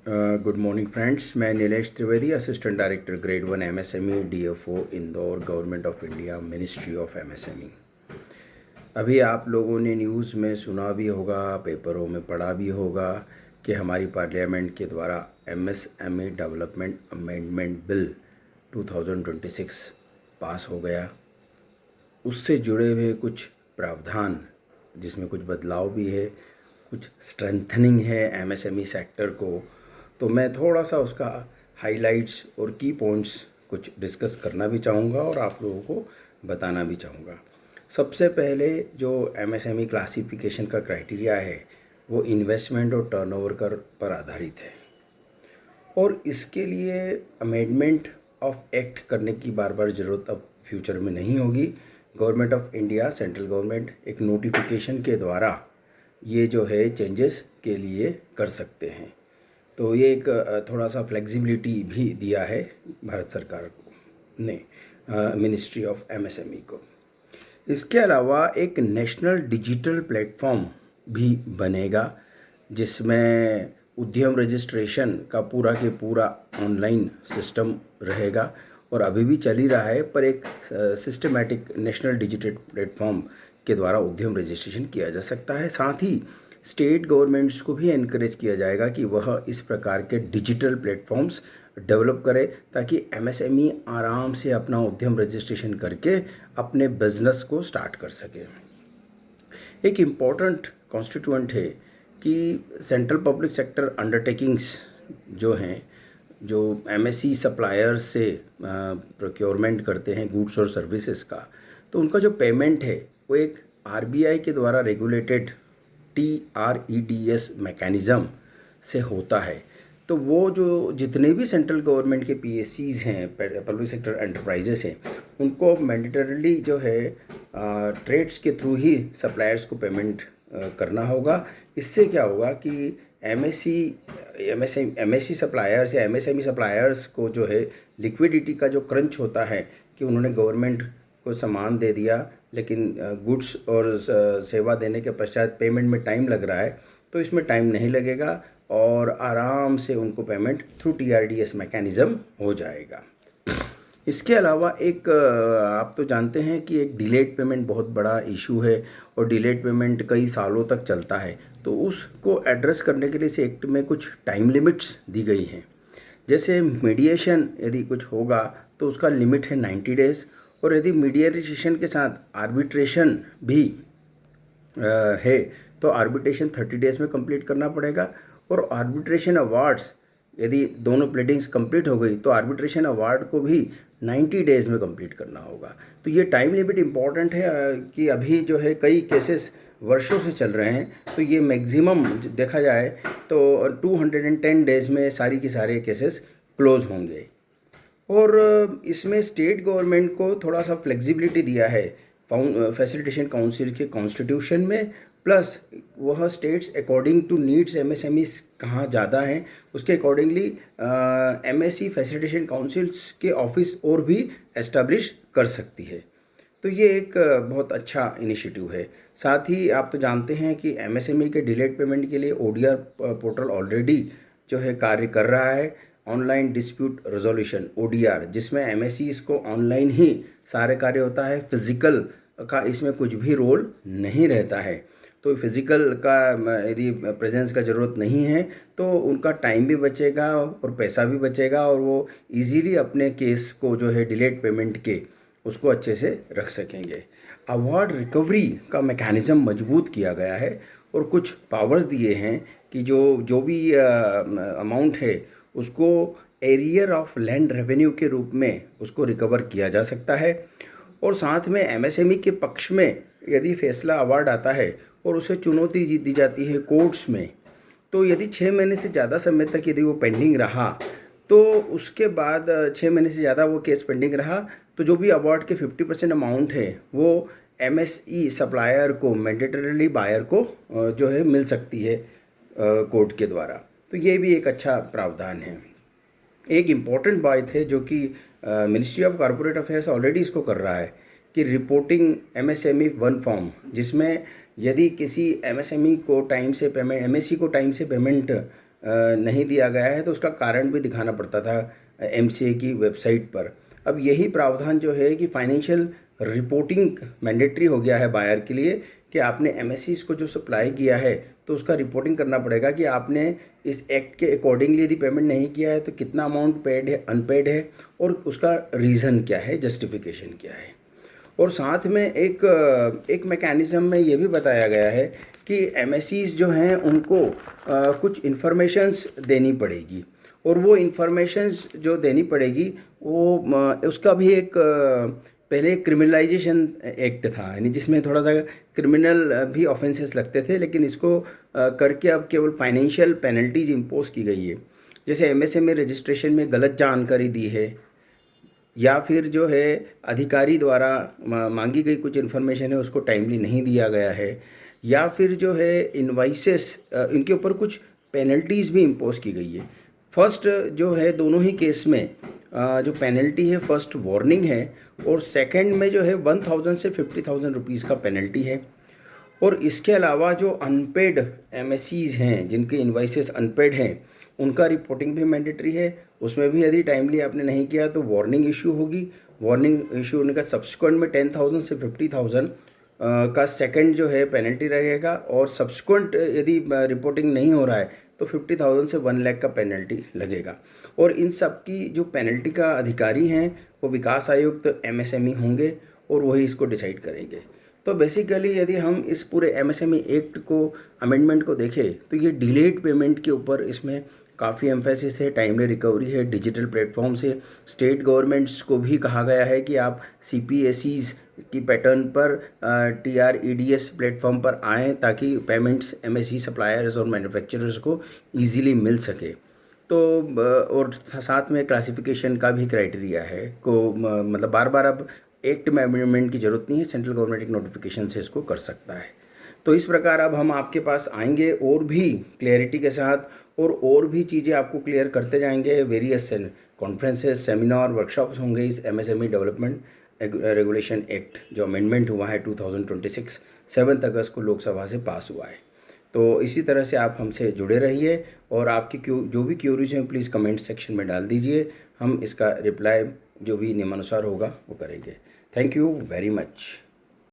Good morning friends, मैं Nilesh Trivedi, assistant director grade 1 MSME DFO Indore, government of India, ministry of MSME. अभी आप लोगों ने न्यूज़ में सुना भी होगा, पेपरों में पढ़ा भी होगा कि हमारी पार्लियामेंट के द्वारा एमएसएमई डेवलपमेंट अमेंडमेंट बिल 2026 पास हो गया। उससे जुड़े हुए कुछ प्रावधान, जिसमें कुछ बदलाव भी है, कुछ स्ट्रेंथनिंग है एमएसएमई सेक्टर को, तो मैं थोड़ा सा उसका हाइलाइट्स और की पॉइंट्स कुछ डिस्कस करना भी चाहूँगा और आप लोगों को बताना भी चाहूँगा। सबसे पहले जो एमएसएमई क्लासिफिकेशन का क्राइटेरिया है वो इन्वेस्टमेंट और टर्नओवर कर पर आधारित है और इसके लिए अमेंडमेंट ऑफ एक्ट करने की बार बार ज़रूरत अब फ्यूचर में नहीं होगी। Government of India, central government एक नोटिफिकेशन के द्वारा ये जो है चेंजेस के लिए कर सकते हैं। तो ये एक थोड़ा सा फ्लेक्सिबिलिटी भी दिया है भारत सरकार को ने मिनिस्ट्री ऑफ एमएसएमई को। इसके अलावा एक नेशनल डिजिटल प्लेटफॉर्म भी बनेगा जिसमें उद्यम रजिस्ट्रेशन का पूरा के पूरा ऑनलाइन सिस्टम रहेगा और अभी भी चल ही रहा है, पर एक सिस्टमैटिक नेशनल डिजिटल प्लेटफॉर्म के द्वारा उद्यम रजिस्ट्रेशन किया जा सकता है। साथ ही स्टेट गवर्नमेंट्स को भी एनकरेज किया जाएगा कि वह इस प्रकार के डिजिटल प्लेटफॉर्म्स डेवलप करे ताकि एमएसएमई आराम से अपना उद्यम रजिस्ट्रेशन करके अपने बिजनेस को स्टार्ट कर सके। एक इम्पॉर्टेंट कॉन्स्टिट्यूएंट है कि सेंट्रल पब्लिक सेक्टर अंडरटेकिंग्स जो हैं, जो एमएसई सप्लायर्स से प्रोक्योरमेंट करते हैं गुड्स और सर्विसेज का, तो उनका जो पेमेंट है वो एक आरबीआई के द्वारा रेगुलेटेड TREDS मैकेनिज़्म से होता है। तो वो जो जितने भी सेंट्रल गवर्नमेंट के PSCs हैं, पब्लिक सेक्टर एंटरप्राइजेस हैं, उनको मैंडेटरीली जो है ट्रेड्स के थ्रू ही सप्लायर्स को पेमेंट करना होगा। इससे क्या होगा कि एमएससी सप्लायर्स या एमएसएमई सप्लायर्स को जो है लिक्विडिटी का जो क्रंच होता है कि उन्होंने गवर्नमेंट को सामान दे दिया लेकिन गुड्स और सेवा देने के पश्चात पेमेंट में टाइम लग रहा है, तो इसमें टाइम नहीं लगेगा और आराम से उनको पेमेंट थ्रू TRDS मैकेनिज़्म हो जाएगा। इसके अलावा एक आप तो जानते हैं कि एक डिलेड पेमेंट बहुत बड़ा इशू है और डिलेड पेमेंट कई सालों तक चलता है, तो उसको एड्रेस करने के लिए इस एक्ट में कुछ टाइम लिमिट्स दी गई हैं। जैसे मीडिएशन यदि कुछ होगा तो उसका लिमिट है 90 डेज़ और यदि मीडिएशन के साथ आर्बिट्रेशन भी है तो आर्बिट्रेशन 30 डेज़ में कंप्लीट करना पड़ेगा और आर्बिट्रेशन अवार्ड्स यदि दोनों प्लेडिंग्स कंप्लीट हो गई तो आर्बिट्रेशन अवार्ड को भी 90 डेज़ में कंप्लीट करना होगा। तो ये टाइम लिमिट इम्पॉर्टेंट है कि अभी जो है कई केसेस वर्षों से चल रहे हैं, तो ये मैक्सिमम देखा जाए तो 210 डेज़ में सारी की सारे केसेस क्लोज होंगे। और इसमें स्टेट गवर्नमेंट को थोड़ा सा फ्लेक्सिबिलिटी दिया है फैसिलिटेशन काउंसिल के कॉन्स्टिट्यूशन में, प्लस वह states according to needs MSMEs कहाँ ज़्यादा हैं उसके अकॉर्डिंगली एमएसई फैसिलिटेशन काउंसिल्स के ऑफिस और भी एस्टेब्लिश कर सकती है। तो ये एक बहुत अच्छा इनिशिएटिव है। साथ ही आप तो जानते हैं कि एमएसएमई के डिलेड पेमेंट के लिए ODR पोर्टल ऑलरेडी जो है कार्य कर रहा है, ऑनलाइन डिस्प्यूट रेजोल्यूशन ODR, जिसमें एमएसईज को ऑनलाइन ही सारे कार्य होता है, फिजिकल का इसमें कुछ भी रोल नहीं रहता है। तो फिज़िकल का यदि प्रेजेंस का ज़रूरत नहीं है तो उनका टाइम भी बचेगा और पैसा भी बचेगा और वो इजीली अपने केस को जो है डिलेड पेमेंट के उसको अच्छे से रख सकेंगे। अवार्ड रिकवरी का मैकेनिज़्म मजबूत किया गया है और कुछ पावर्स दिए हैं कि जो भी अमाउंट है उसको एरियर ऑफ लैंड रेवेन्यू के रूप में उसको रिकवर किया जा सकता है। और साथ में एमएसएमई के पक्ष में यदि फैसला अवार्ड आता है और उसे चुनौती दी जाती है कोर्ट्स में, तो यदि 6 महीने से ज़्यादा समय तक यदि वो पेंडिंग रहा तो उसके बाद 6 महीने से ज़्यादा वो केस पेंडिंग रहा तो जो भी अवार्ड के 50% अमाउंट है वो एमएसई सप्लायर को मैंडेटरीली बायर को जो है मिल सकती है कोर्ट के द्वारा। तो ये भी एक अच्छा प्रावधान है। एक इम्पॉर्टेंट बात है जो कि ministry of corporate affairs already इसको कर रहा है कि रिपोर्टिंग एमएसएमई वन फॉर्म, जिसमें यदि किसी एमएसएमई को टाइम से पेमेंट, एमएससी को टाइम से पेमेंट नहीं दिया गया है तो उसका कारण भी दिखाना पड़ता था एमसीए की वेबसाइट पर। अब यही प्रावधान जो है कि फाइनेंशियल रिपोर्टिंग मैंडेटरी हो गया है बायर के लिए कि आपने एमएससीज को जो सप्लाई किया है तो उसका रिपोर्टिंग करना पड़ेगा कि आपने इस एक्ट के अकॉर्डिंगली यदि पेमेंट नहीं किया है तो कितना अमाउंट पेड है, अनपेड है, और उसका रीज़न क्या है, जस्टिफिकेशन क्या है। और साथ में एक मैकेनिज़्म में ये भी बताया गया है कि एमएससीज जो हैं उनको कुछ इन्फॉर्मेशंस देनी पड़ेगी, और वो इन्फॉर्मेशंस जो देनी पड़ेगी वो उसका भी एक पहले क्रिमिनलाइजेशन एक्ट था, यानी जिसमें थोड़ा सा क्रिमिनल भी ऑफेंसेस लगते थे, लेकिन इसको करके अब केवल फाइनेंशियल पेनल्टीज इम्पोज की गई है। जैसे एमएसएमई रजिस्ट्रेशन में गलत जानकारी दी है, या फिर जो है अधिकारी द्वारा मांगी गई कुछ इन्फॉर्मेशन है उसको टाइमली नहीं दिया गया है, या फिर जो है इनवाइसेस इनके ऊपर कुछ पेनल्टीज़ भी इम्पोज की गई है। फर्स्ट जो है दोनों ही केस में जो पेनल्टी है, फर्स्ट वार्निंग है, और सेकंड में जो है 1000 से 50,000 रुपीज़ का पेनल्टी है। और इसके अलावा जो अनपेड एमएससीज हैं जिनके इन्वाइसेस अनपेड हैं उनका रिपोर्टिंग भी मैंडेटरी है। उसमें भी यदि टाइमली आपने नहीं किया तो वार्निंग इशू होगी। वार्निंग इशू होने का सब्सिक्वेंट में 10,000 से 50,000 का सेकंड जो है पेनल्टी रहेगा, और सब्सिक्वेंट यदि रिपोर्टिंग नहीं हो रहा है तो 50,000 से 1 लाख का पेनल्टी लगेगा। और इन सब की जो पेनल्टी का अधिकारी हैं वो विकास आयुक्त एमएसएमई होंगे और वही इसको डिसाइड करेंगे। तो बेसिकली यदि हम इस पूरे एमएसएमई एक्ट को अमेंडमेंट को देखें तो ये डिलेड पेमेंट के ऊपर इसमें काफ़ी एम्फेसिस है, टाइमली रिकवरी है, डिजिटल प्लेटफॉर्म से स्टेट गवर्नमेंट्स को भी कहा गया है कि आप सीपीएसईज की पैटर्न पर TREDS प्लेटफॉर्म पर आएँ ताकि पेमेंट्स एमएसई सप्लायर्स और मैन्युफैक्चरर्स को ईजीली मिल सके। तो और साथ में क्लासिफिकेशन का भी क्राइटेरिया है को मतलब बार बार अब एक्ट में अमेंडमेंट की ज़रूरत नहीं है, सेंट्रल गवर्नमेंट एक नोटिफिकेशन से इसको कर सकता है। तो इस प्रकार अब हम आपके पास आएंगे और भी क्लियरिटी के साथ, और भी चीज़ें आपको क्लियर करते जाएंगे। वेरियस कॉन्फ्रेंसेस, सेमिनार, वर्कशॉप्स होंगे इस एमएसएमई डेवलपमेंट रेगुलेशन एक्ट जो अमेंडमेंट हुआ है 2026 7 अगस्त को लोकसभा से पास हुआ है। तो इसी तरह से आप हमसे जुड़े रहिए, और आपकी जो भी क्यूरीज हैं प्लीज़ कमेंट सेक्शन में डाल दीजिए। हम इसका रिप्लाई जो भी नियमानुसार होगा वो करेंगे। Thank you very much.